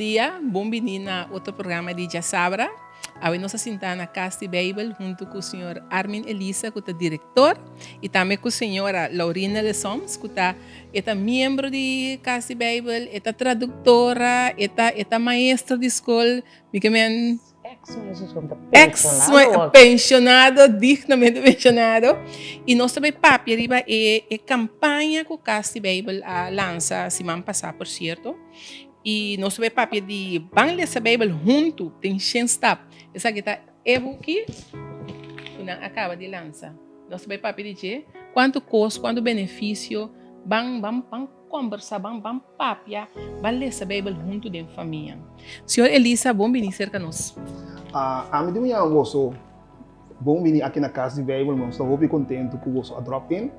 dia, bom-vindo na outro programa de Jassabra. Hoje nós sentamos na Casa de Bible junto com o senhor Armin Elisa, que é diretor, e também com a senhora Laurina Lessoms, que é membro de Casa de Bible, é tradutora, é maestra de escola, ex-pensionado, dignamente pensionado. E nós também, papi, arriba é campanha que a Casa de Bible lança semana passada, por certo. E nós também, papi, de Bangladesh Bible junto, tem chance. Essa aqui está e-book, que acaba de lançar. Nós também, papi, de quanto custa, quanto benefício, vamos conversar, vamos papi, vamos ler essa Bíblia junto da família. Senhor Elisa, bom-vindo cerca de nós. A mim também gosto, bom-vindo aqui na Casa de Bible, nós estamos muito contentes com você a drop-in,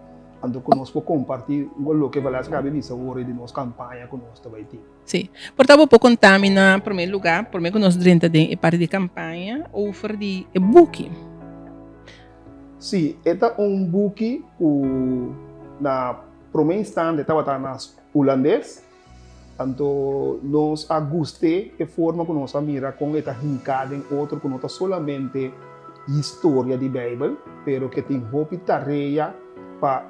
então conosco compartilhar o que vai lá escrever de sabor de nossa campanha conosco também. Sim, portanto, vou contar em primeiro lugar, por mim que nós dentro de parte de campanha, oferta de e-book. Sim, este é book que na primeiro instante estava nas holandês, então nós gostei a forma que nós mira com esta hincada em outro que não é solamente história de Bíblia, pero que tem roupa e tarefa para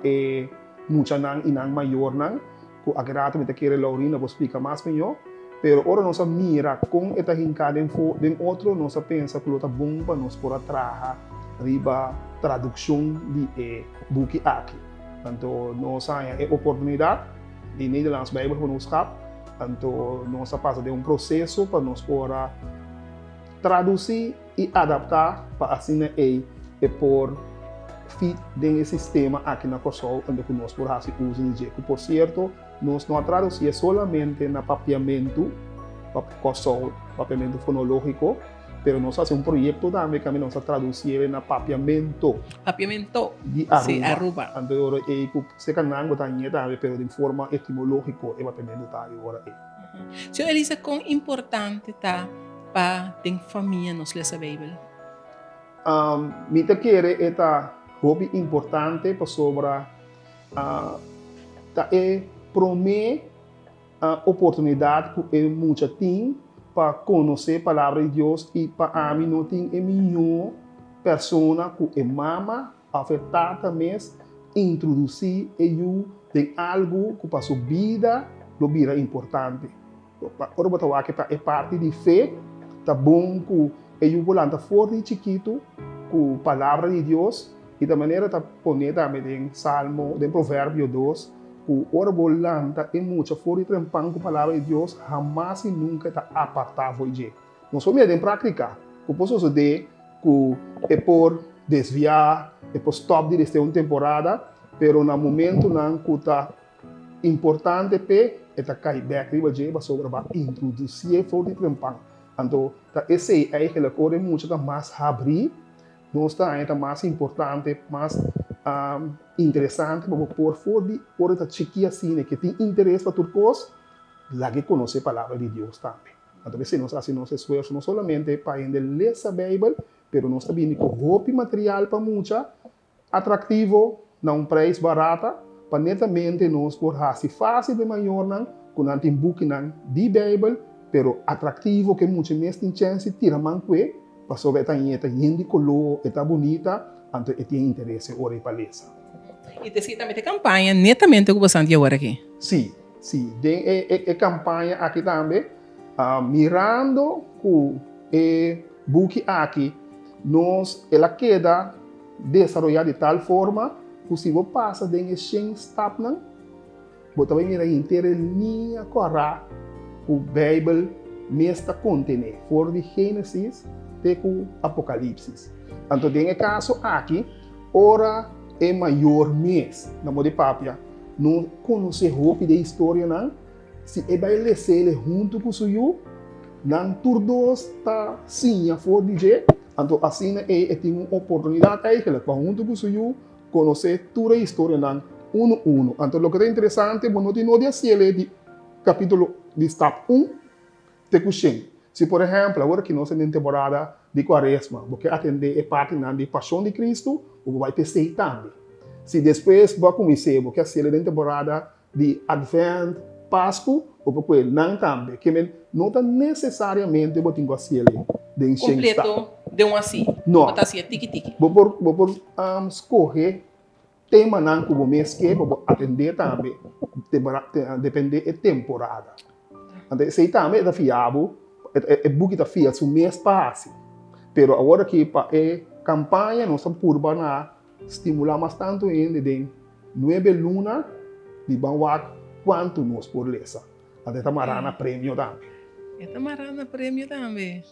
muita nang inang maior nang que agrada me querer Laurina vou explicar mais melhor, pero ora nós mira com esta hincada em outro nós pensa que é bom para nós por atrás riba tradução de book aqui. Então, nós temos a oportunidade de Nederlands Bijbel para nós cap. Então, nós passamos de processo para nós poder traduzir e adaptar para assim por fit desse sistema aqui na Kosovo, onde nós podemos usar o jeito. Por certo, nós não traduzimos somente na papiamento, Kosovo, papiamento fonológico, pero nós fazemos projeto também que nós traduzimos na papiamento. Papiamento de Aruba. Sí, Aruba. Então, se canang também, pero de forma etimológica, é papiamento agora. Senhor Elisa, quão importante está para a família nos ler a Bíblia? Me te quer esta hobby importante para sobre prometer oportunidade que muita tem para conhecer a palavra de Deus e para mim não tem a melhor pessoa que é mama afetada mesmo introduzir eu tem algo que para sua vida lo vira importante. Ora botar que é parte de fé, tá bom que eu volanta forte chiquito com a palavra de Deus e da maneira tá poner também em Salmo, em Provérbio 2 o ora volanta é muito forte trempang com a palavra de Deus, jamais e nunca está apartado de. Nós vamos em prática, o posso dizer que é por desviar, é por stop de esta temporada, pero no momento não que está importante pe está cair back riba de para sobre para introduzir forte trempang. Então, esse é aquela coisa muito mais abrir, nós está mais importante, mais interessante para pôr fora por esta chiquinha assim que tem interesse para tudo coisa, lá que conhece a palavra de Deus também. Então, se nós fazemos esforço não somente para ler a Bíblia, mas nós também com roupa e material para muita atrativo, não preço barato, para netamente nós por fazer fácil de maior não, com não tem book não de Bíblia, pero atrativo que muitas vezes tem chance tira manque, para sobre esta de color, esta bonita, então tem interesse ora para ler. E te também tem campanha netamente com bastante agora aqui. Sim, sim. Tem campanha aqui também, mirando com o book aqui, ela queda desenvolvida de tal forma que se você passa de exchange stop não, você vai mirar inteira linha correta o Bíblia mesmo contém, for de Gênesis até o Apocalipse. Então, tem caso aqui, ora é maior mês, na moda papia, não conhecer roupa de história não, se é vai ler junto com o seu, não todos está sim a for de, então assim tem uma oportunidade aí que para junto com o seu conhecer toda a história não um. Então, o que é interessante, bom, não tem nada de capítulo de step 1 te cuxem. Se por exemplo, agora que nós temos temporada de Quaresma, porque atender a parte de Paixão de Cristo, o vai ter também. Se depois vai começar, porque a temporada de Advent, Páscoa, o porque não também, que não tá necessariamente botar com a cielo de Completo de um assim. Não. Botar assim, tiki-tiki. Vou escorrer tema não que o mês que vou atender também, depende da temporada. Então, se também é fiável, é buque da fia, se o mês passa. Pero agora que para a campanha, nós estamos por estimular bastante ainda de 9 luna de banwak quanto nós por lesa. Até tamarana prêmio também. É tamarana prêmio também.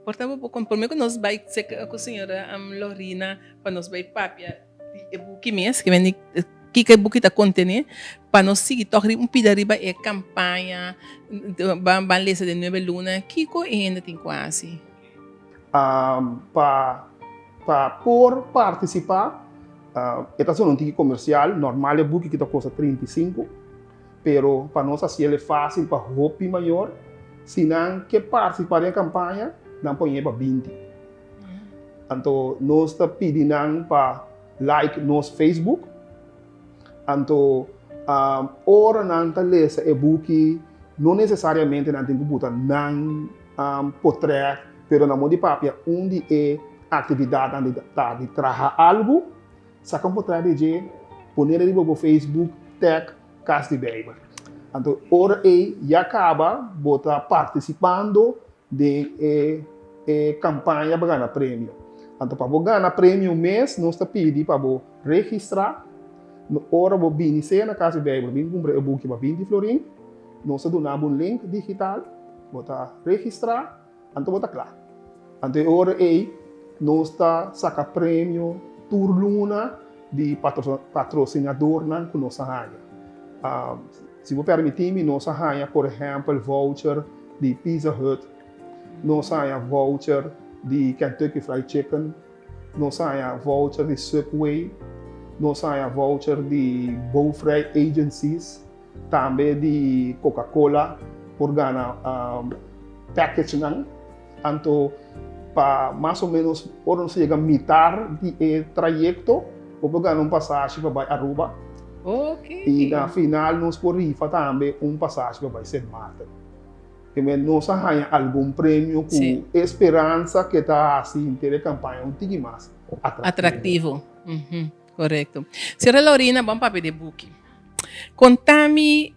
Portanto, comigo nós vai ser com a senhora Lorina, para nós vai papia de buque mês, que vem que buque da contene, para nós seguir torre pidariba é campanha, ban lesa de 9 luna, que co ainda tem quase. Para por participar, esta é um ticket comercial, normal é buque que está custa 35, pero para nós assim é fácil para roupa maior, se não quer participar da campanha, não põe para 20. Então, nós está pedindo para like nos Facebook, então, ora não está lesa e buque, não necessariamente não tem que botar não portrait, pero na mão de papel, onde é atividade de trabalhar algo, saca um portrait de pôr ele no Facebook, tag, Casa de Bíblia. Então, ora já acaba, botar participando de campanha para ganhar prêmio. Então, para ganhar prêmio mês, nós está pedindo para registrar. Ora, vou vir na Casa de Bíblia, vim comprar o book para 20 florim, nós donamos um link digital, botar registrar, então botar claro. Então, ora nós está saca prêmio turluna de patrocinador que nós arranha. Se você permitir, nós arranha, por exemplo, voucher de Pizza Hut, nós arranha voucher de Kentucky Fried Chicken, nós arranha voucher de Subway, nós arranha voucher de Bowfry Agencies, também de Coca-Cola, por ganhar packaging. Então, para mais ou menos, quando você chega a metade do trajeto, você ganha passagem para Aruba. Ok. E na final, nós podemos também passagem para St. Martin. Que nós arranha algum prêmio com esperança que está assim, ter a campanha um pouquinho mais atrativo. Correto. Senhora Lorina, bom papel de book. Contame,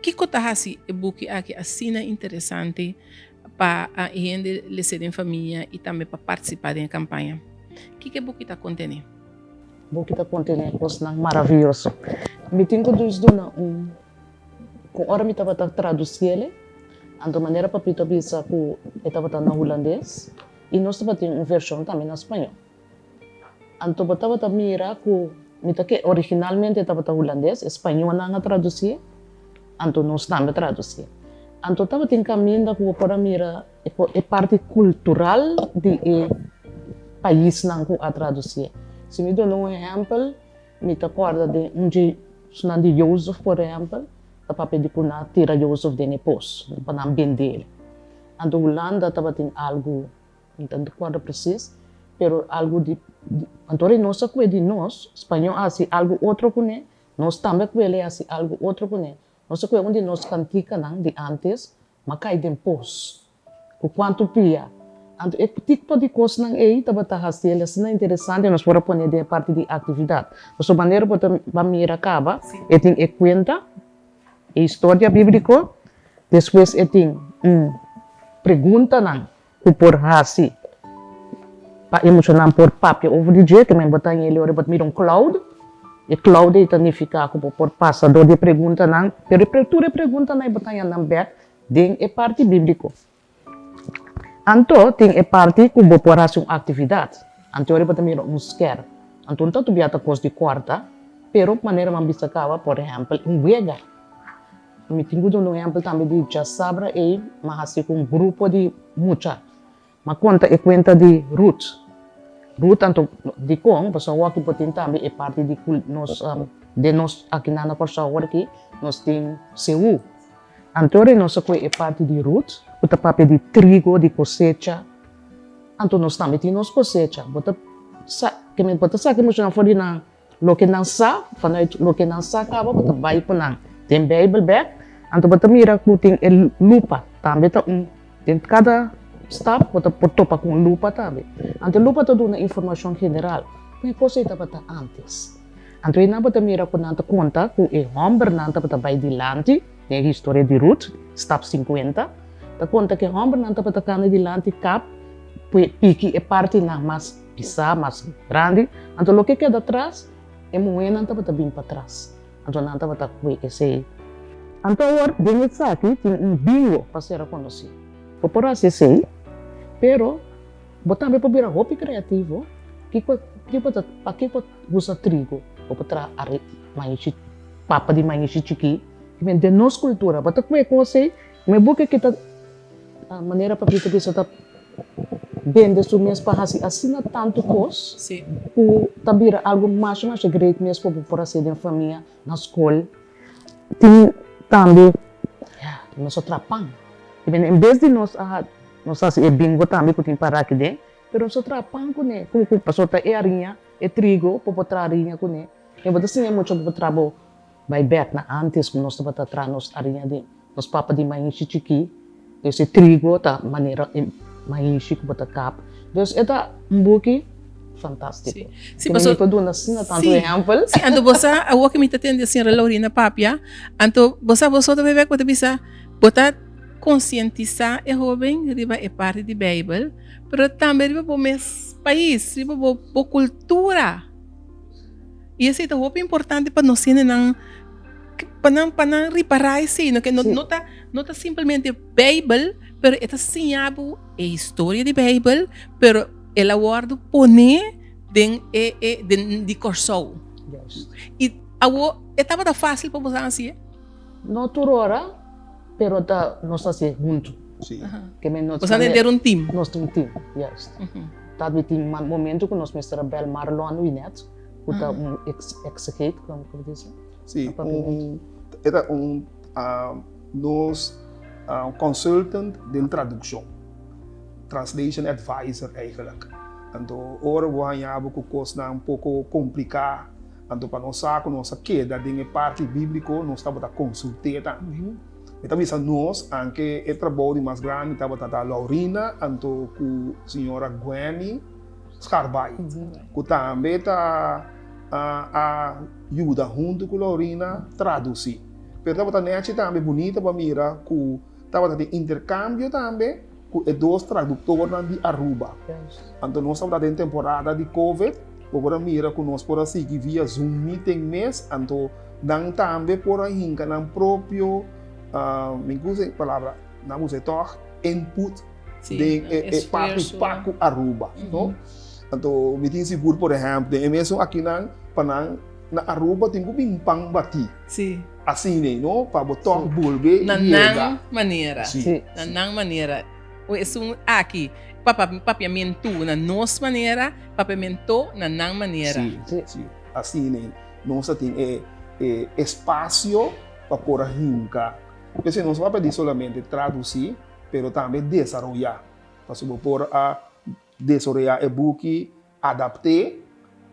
que coisa assim, o book aqui assina interessante para a gente ser em família e também para participar da campanha. O que o book está contendo? O book está contendo coisas maravilhosas. Me tenho dois dona com hora me estava traduzir ele, de maneira para pita bisa que estava na holandês e nós estava tendo uma versão também na espanhol. Então estava mira que originalmente estava holandês, espanhol não traduzir, então nós também traduzir. Então estava tendo caminho para mira é parte cultural do país não a traduzir. Se me dá um exemplo, me recorda de de Joseph, por exemplo, a papel de kuna tira Joseph de nepos, para não vender. Então Holanda estava tendo algo, não recordo preciso, pero algo de então nós que de nós, espanhol assim algo outro que nós também que ele assim algo outro que nós que onde nós cantica não de antes, mas cai de pos, o quanto pia. Então é tipo de coisa não é estava tá assim, é interessante nós para pôr de parte de atividade. Nós maneira para mira acaba, é tem conta, é história bíblica, depois é tem pergunta não, que por assim para emocionar por papel over the dia também botar ele ora botar um cloud e cloud é significa que por passador de pergunta não pero abertura pergunta não botar na back tem é parte bíblico então tem é parte que vou por uma atividade então ora botar scare então tanto biata coisa de quarta pero maneira man bisa kawa por exemplo wega me tenho um exemplo também de já sabra e mas com grupo de mucha mas conta é conta de Ruth, tanto de com, pessoal que pode também é parte de nós aqui na pessoa aqui, nós tem seu. Então, nós é parte de Ruth, o papel de trigo, de cosecha. Então, nós também temos cosecha. Que me pode saber que nós não fomos na lo que não sa, fanuit lo que não sa acaba, vai para tem Bible back. Anto bota mira kuting el lupa, tambe ta in cada step bota potopa com lupa tambe. Anto lupa ta duna informação general. Kung cosa ita bata antes. Anto ina bota mira ko nanta conta ku e hombre nanta bata vai di lanti, ne história de Ruth, step 50. Ta conta que hombre nanta bata cana di lanti cap, piki e parte na mas pisa, mas grande. Anto lo que queda atrás, e moe nanta bata bim para trás. Anto nanta bata kue esse. Anto agora, dentro disso aqui, tem bingo para ser conhecido. Por assim sei, pero, botar também para virar hobby criativo, que pode usar trigo, ou para trazer papa de manhã chiqui, que vem de nossa cultura. Botar como é que você, me busca que a maneira para você está vende su mesmo para assim tanto coisa, Sim. que também algo mais grande mesmo para fazer na família, na escola. Tem também nosso trapão. Em vez de nós fazer bingo também que tem para aqui dentro, pero nosso trapão com né, como passou a arinha, trigo, para botar arinha com né. E você sim é muito para trabalhar, vai bet na antes que nós estamos atrás nos arinha de nos papas de maíz chiqui, esse trigo tá maneira maíz chiqui botar cap. Então é buque fantástico. Sim, passou tudo assim tanto exemplo. Sim, ando você a o que me atende assim a Laurina Papia, ando você também vai poder pensar, botar conscientizar é jovem, riba é parte de Bible, pero também riba para o mês país, riba para a cultura. E isso é muito importante para nós para não reparar isso, que não tá simplesmente Bible, pero é sinhabo a história de Bible, pero ela guarda pone de corso. Yes. E estava fácil para você assim? Não toda hora, pero nós assim junto. Sim. Que nós Você não ter um time. Nós temos um time, yes. Tá tem um momento que nós mestra Bel Marlon Winet, que tá execute, como diz. Sim. Era nós consultant de tradução, translation advisor eigenlijk. Então, ora ganhava que coisa um pouco complicado. Então, para nós queda de parte bíblica, nós estava a consultar também. Então, nós, anche o trabalho mais grande, estava a Laurina, então, com a senhora Gwenny Scarbay, que também está ajuda junto com a Laurina traduzir. Pero estava também bonita para mirar que estava de intercâmbio também com os dois tradutores de Aruba. Então nós estamos em temporada de Covid, para mirar que nós podemos seguir via Zoom meeting mês, então dan também por aí que não próprio, me gusta a palavra, não usa toch input de parte para Aruba, não? Então me tenho seguro, por exemplo, de mesmo aqui na Aruba tem um pang bati. Sim. Assim, não? Para botar bulbe na nang maneira. Sim. Na nang maneira. Isso aqui, papiamento na nossa maneira, papiamento na nang maneira. Sim. Assim, nós temos espaço para pôr a rinca. Porque não se vai pedir somente traduzir, mas também desenvolver. Para se pôr a desenvolver o book, adaptar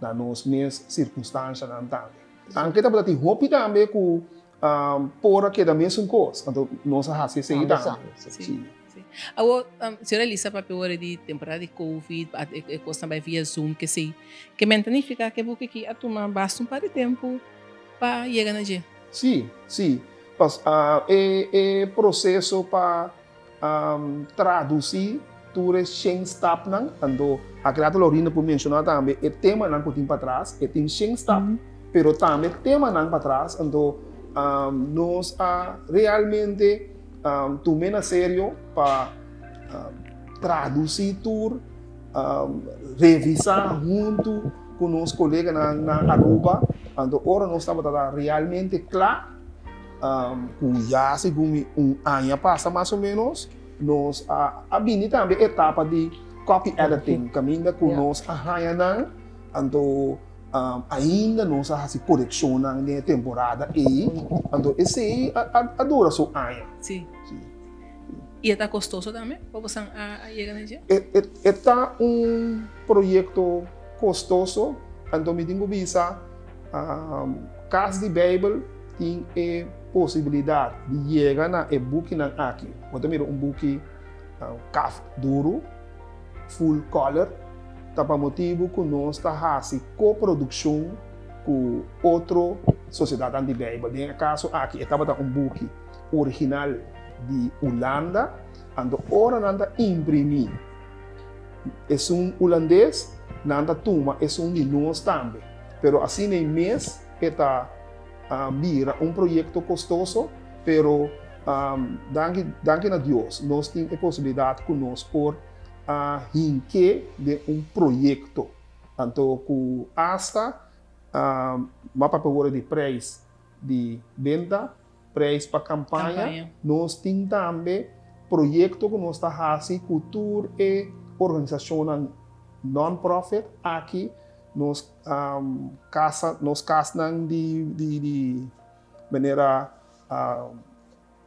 nas nossas circunstâncias também. Anche também tem roupa também que por aqui da mesma coisa. Então, nós fazemos isso aí também. Sim. A senhora Elisa, para a de temporada de Covid, a coisa também via Zoom, que sei, que significa que você aqui a tomar bastante para tempo para chegar na gente. Sim. O processo para traduzir tudo sem stop não. Então, a criada Laurina por mencionar também o tema não que tem para trás, tem sem stop, pero também tema não para trás. Então, nós realmente tomamos a sério para traduzir tudo, revisar junto com nossos colegas na Aruba. Então, agora nós estamos realmente claro, já segundo ano passa mais ou menos, nós abrimos também a etapa de copy editing, caminho com nós arranhando, então ainda nós fazemos correção na temporada e então esse aí adora sua ano. Sim. E está custoso também para você chegar na gente? Está projeto custoso, então me tenho visa casa de Bible tem possibilidade de chegar na book nan aqui. Você mira book caf duro, full color, tapa motivo que nós está fazendo coprodução com outra sociedade de Bijbel. No caso aqui, estava book original de Holanda, ando ora nanda imprimir. É holandês, nanda tuma, é de nós também. Pero assim nem mês, está vira projeto custoso, pero danke a Deus, nós temos a possibilidade conosco por hinque de projeto. Então, com hasta mapa para de preço de venda, preço para campanha, nós temos também projeto que nós está fazendo cultura e organização non-profit aqui. Nos casa de maneira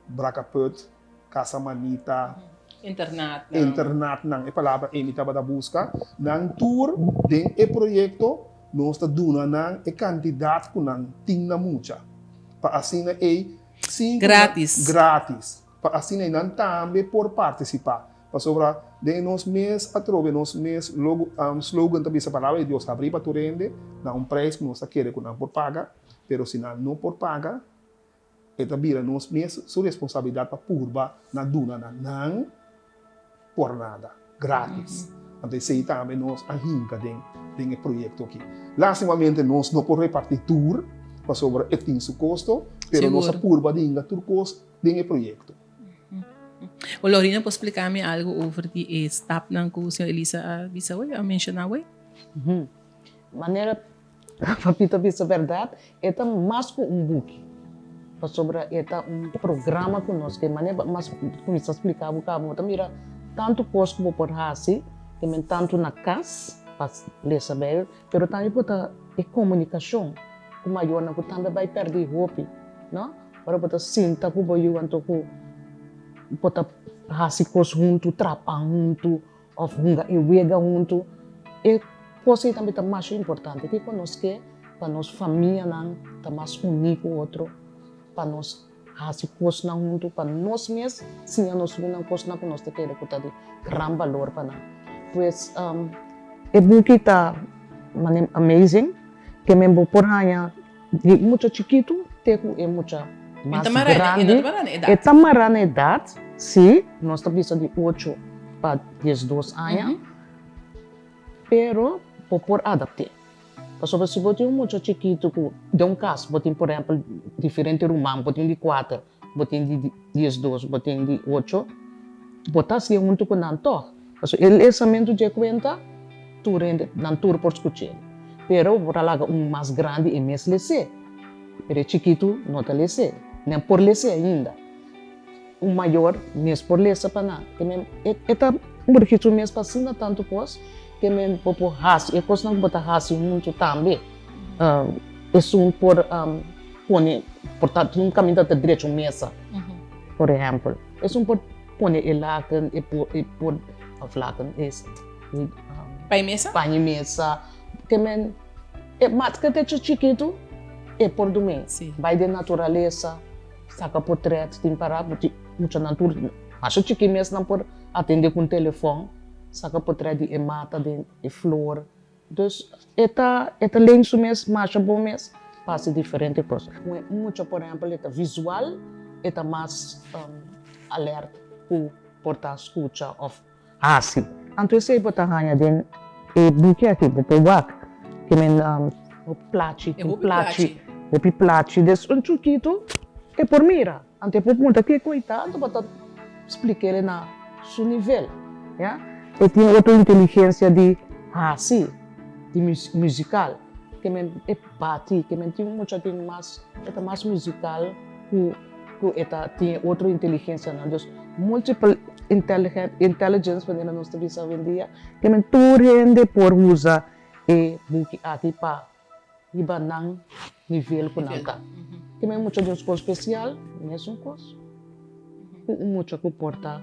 bracaput, casa manita, internat nang palavra emita da busca nang tour den e projeto nós está dando nang e candidato com nang ting na mucha para assim grátis para assim nang também por participar. Sobre de nos mês atrove nos mês logo slogan também essa palavra de Deus abrir para tu rende na preço que nós quer que não por paga, pero se não por paga é também nos mês sua responsabilidade para purba na duna não por nada grátis. Então sei também nós a hinca den projeto aqui. Lastimamente nós não por repartir tour para sobre tem seu custo, pero nós a purba dinga tur custo den projeto. O Lorena, pode explicar-me algo sobre o staff que a senhora Elisa disse hoje, a mencionar hoje? Maneira, papito, bisa verdade, é mais que book. Sobre é programa conosco, que maneira, mas como se explicar, você mira, tanto posto como por raci, que tanto na casa, para ler saber, mas também pode comunicação, o maior, que também vai perder roupa, não? Para poder sentar com o boio, pode fazer coisas junto, trapar junto, ou wega junto. E coisa também é mais importante, que conosco, para nossa família, está mais único outro, para nós fazer coisas junto, para nós mesmos, sim, nós não coisas que nós queremos, que está de grande valor para nós. Pois, é book está amazing, que mesmo por aí, de muito chiquito, é muito mais grande. É tamarana idade, sim, nós estamos de 8 para 12 anos, pero por adaptar. Porque se você é muito chiquito, de caso, você por exemplo, diferente rumano, você de 4, você de 12, você de 8, você se muito com nanto. Porque ele é de conta, tu rende nanto por escutar. Pero para lá mais grande é mais lese. Pero chiquito não está lese. Nem por lese ainda. O maior, mesmo por lese para nada. Eta porque mesmo para cima tanto coisa, que mesmo por raça, e coisa não botar raça muito também. É por pôr, portanto, um caminho da direita mesa, por exemplo. É por pôr e lacan, e por lacan, pai mesa, que mesmo é mais que até chiquito, é por domingo. Vai de natureza, saca portrait, tem para muita natureza. Acho que mesmo não por atender com telefone, saca portrait de mata, de flor. Então, é lenço mesmo, mais bom mesmo, passa diferente coisa. Muito, por exemplo, é visual, é mais alerta por portar escuta ou assim. Então, se botar ganha de buque aqui, por wak, que men o placi, des un chiquito e por mira, ante por punta que coitado, bota explicar na su nível, ya? E tem outra inteligência de sim, de musical, que men é bati, que men tem muito mais musical, que tem outra inteligência, não? Dus multiple intelligence, quando nós estamos vendo dia, que men tu rende por usar e buki aqui para iba nang nível ko nanta. Que may mucho de um coisa especial, mesmo coisa. Mucho que porta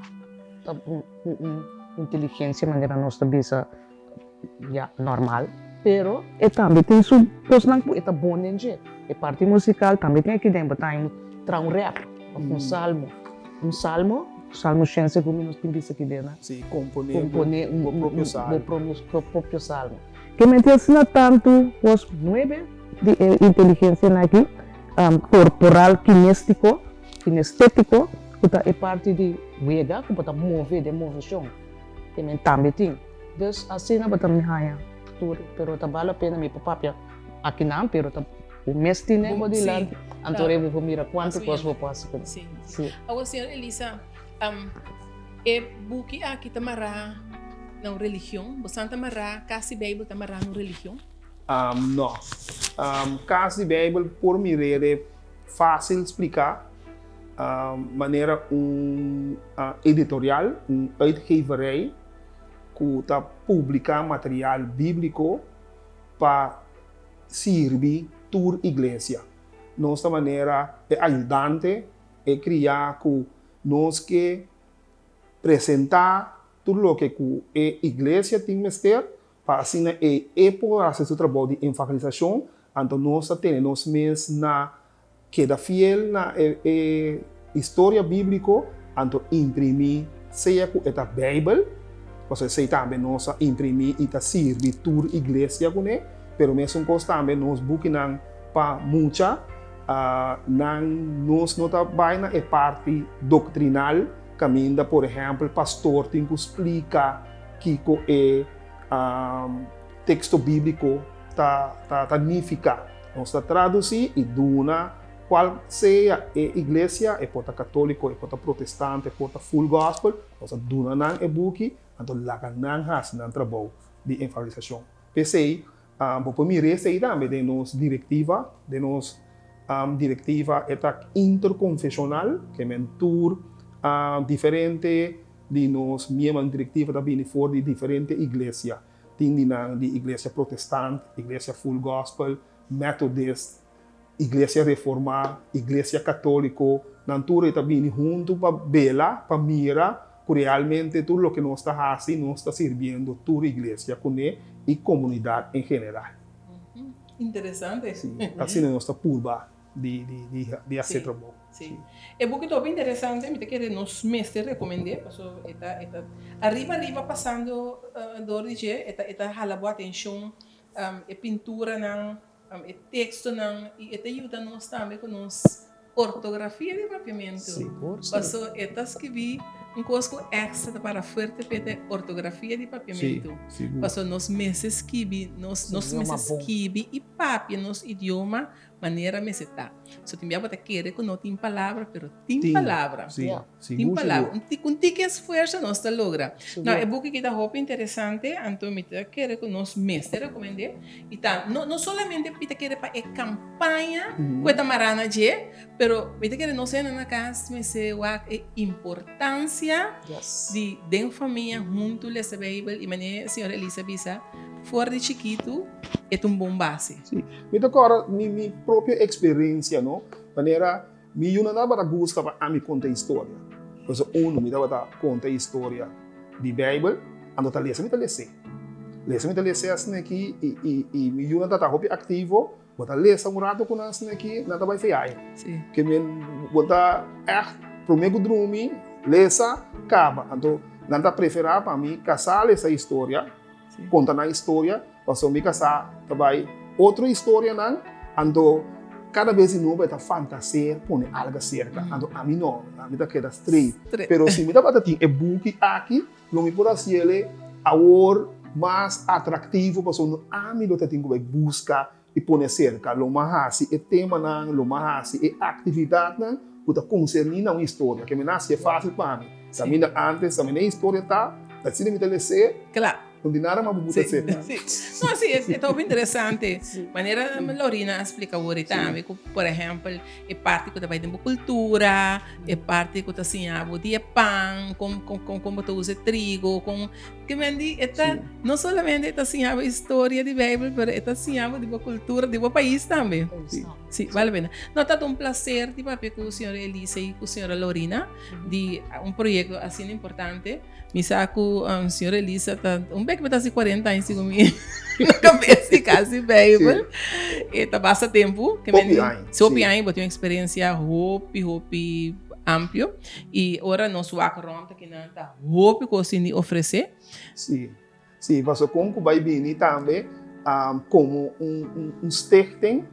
inteligência maneira nossa bisa normal, pero também tem su coisa nang é bom nje. E parte musical também tem aqui dentro, tem tra un rap, un salmo. Un salmo, salmo scienze come non spingi che viene. Sì, compone Compone proprio salmo. proprio salmo. Que me interesa tanto los 9 de inteligencia aquí, corporal, kinestético, que é parte de vega, que pode mover de movição, que me também tem. Dus assim não pode me haya, pero tá vale a pena me papapia aqui não, pero tá o mês tem nego de lá, antore vou mira quanto coisa vou passar. Sim. Sim. Agora, senhora Elisa, buki aqui tamara na religião, você tamara kasi Bible tamara na religião? Não. Caso de Bíblia, por mim, é fácil explicar. Maneira editorial, uitgeverij, que está publicar material bíblico para servir toda a igreja. Nossa maneira é ajudante, é criar que nós que apresentar tudo o que a igreja tem que ter, para assim poder fazer o trabalho de evangelização, então nós temos mesmos na queda fiel na história bíblica, então imprimir, seja com a Bíblia, você sei também nós imprimir e servir toda a igreja com ele, pero mesmo coisa também nós buscamos para muita, nós não trabalhamos na parte doutrinal, caminha, por exemplo, pastor tem que explicar que o texto bíblico está significa. Nós traduzir e dona qual seja a igreja, é porta católico, é porta protestante, é porta full gospel, nós dona nang e buki, então lá nang has nang trabalho de evangelização. Pensei, por mim receber também de nos directiva é interconfessional, que é mentor diferente de nós mesma directiva da bem for de diferente igreja. Tem de igreja protestante, igreja full gospel, metodist, igreja reformada, igreja católica, natura também junto para bela, para mirar que realmente tudo o que nós está fazendo, nós está servindo toda a igreja com ele e comunidade em geral. Interessante. Sim, assim nós está purba de fazer trabalho. Sim. É muito bem interessante, me que nos mestres recomendei, porque arriba passando do dia, eta hala boa atenção, a pintura não, o texto não, e eta ajuda nós também com nos ortografia de papiamento. Passou etas que vi coisa extra para forte para ortografia de papiamento. Passou nos meses que vi, nos meses que vi e papi nos idioma maneira me está. So tem biaba querer que não tem palavra, pero tem palavra. Tem palavra. Um tique esforço nós está logra. Não é book que dá roupa interessante, então me tá querer que nós mestre recomendei. E tá não somente me tá querer para a campanha que tá marana je, pero me tá querer nós na casa me se a importância de den família junto ler a Bíblia e maneira senhora Elisa bisa fora de chiquito é bom base. Sim. Me agora minha própria experiência, não? Maneira, me não dá para buscar para me contar história. Porque me dá para contar história de Bíblia, ando tá lendo, me tá lendo assim aqui e me não dá para ativo, botar ler rato com nós aqui, nada vai feio. Sim. Que me botar primeiro dormir, lesa, acaba. Então, não dá preferar para mim casar essa história. Conta na história, você me casar, também outra história não, ando cada vez não vai estar fantasia, põe algo cerca, ando a mim não, a mim tá queda straight, pero se me dá para ter book aqui, não me pode ser ele a hora mais atrativo, porque não a mim não tem que buscar e põe cerca, lo mais é tema não, lo mais é atividade não, puta concernir na história, que me nasce é fácil para mim. Também antes, também a história tá se me telecer, claro. Não tem nada mais bonito sim. Não, sim, é tão interessante. Maneira Lorina explica agora também, por exemplo, é parte que está fazendo cultura, é parte que está assim, dia pão, como tu usa trigo, que vende, não somente está assim, a história de Bíblia, mas está assim, de cultura de país também. Sim, vale a pena. Não, tá um prazer de papel com a senhora Elisa e com a senhora Lorena de projeto assim importante. Me saco a senhora Elisa tá beco tá 40 anos comigo na cabeça quase Bible. E tá basta tempo que me sopi aí, botou uma experiência hope amplo e agora nós vacarão que não tá hope que assim oferecer. Sim. Sim, você como vai vir também como stichting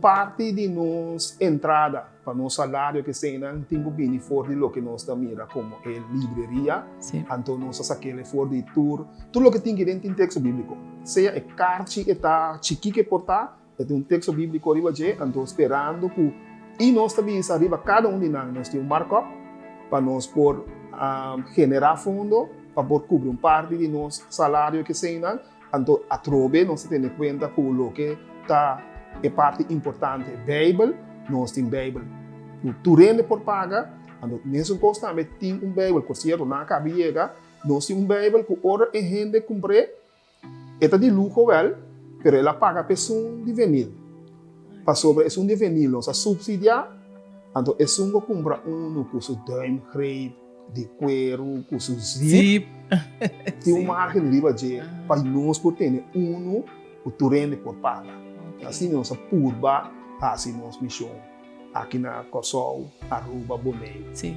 parte de nos entrada para nosso salário que se não tem bem for de lo que nós mira como é livraria, então nós saquele for de tudo lo que tem dentro do texto bíblico, seja é carte que tá chique portar, é um texto bíblico riba je, então esperando que e nós também arriba cada de nós tem markup para nós por generar fundo para por cobrir parte de nosso salário que se não, então a trobe nós tem em conta que lo que tá é parte importante. Bible, nós temos Bible. Tu rende por paga, nesse custo também tem Bible, por certo, na cabeça, nós temos Bible que ora é gente comprar, é de luxo, well, mas ela paga pessoa de vinil. Para sobre é de vinil, nós subsidiar, então é que compra com seu dime crepe, de cuero, com seu zip. Tem margem de riba, para nós por ter que tu rende por paga. Assim nós purba, assim nós missão aqui na Kosovo, Aruba, Bonaire. Sim.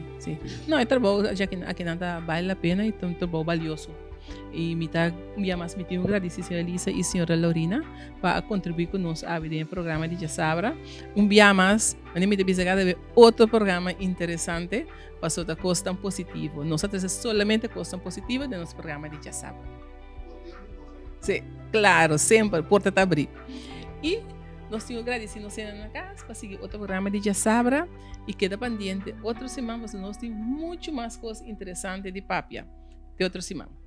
Não, é trabalho já que aqui nada vale a pena e um trabalho valioso. E me mais me tenho agradecer a senhora Elisa e a senhora Lorena para contribuir conosco a vida em programa de Jasabra. Dia mais, me deve ver outro programa interessante para sua costa positivo. Nós temos solamente costa positiva de nosso programa de Jasabra. Sim, claro, sempre porta está aberta. E nós temos agradecido na casa para seguir outro programa de Jasabra e queda pendente outra semana, nós temos muito mais coisas interessantes de papia de outra semana.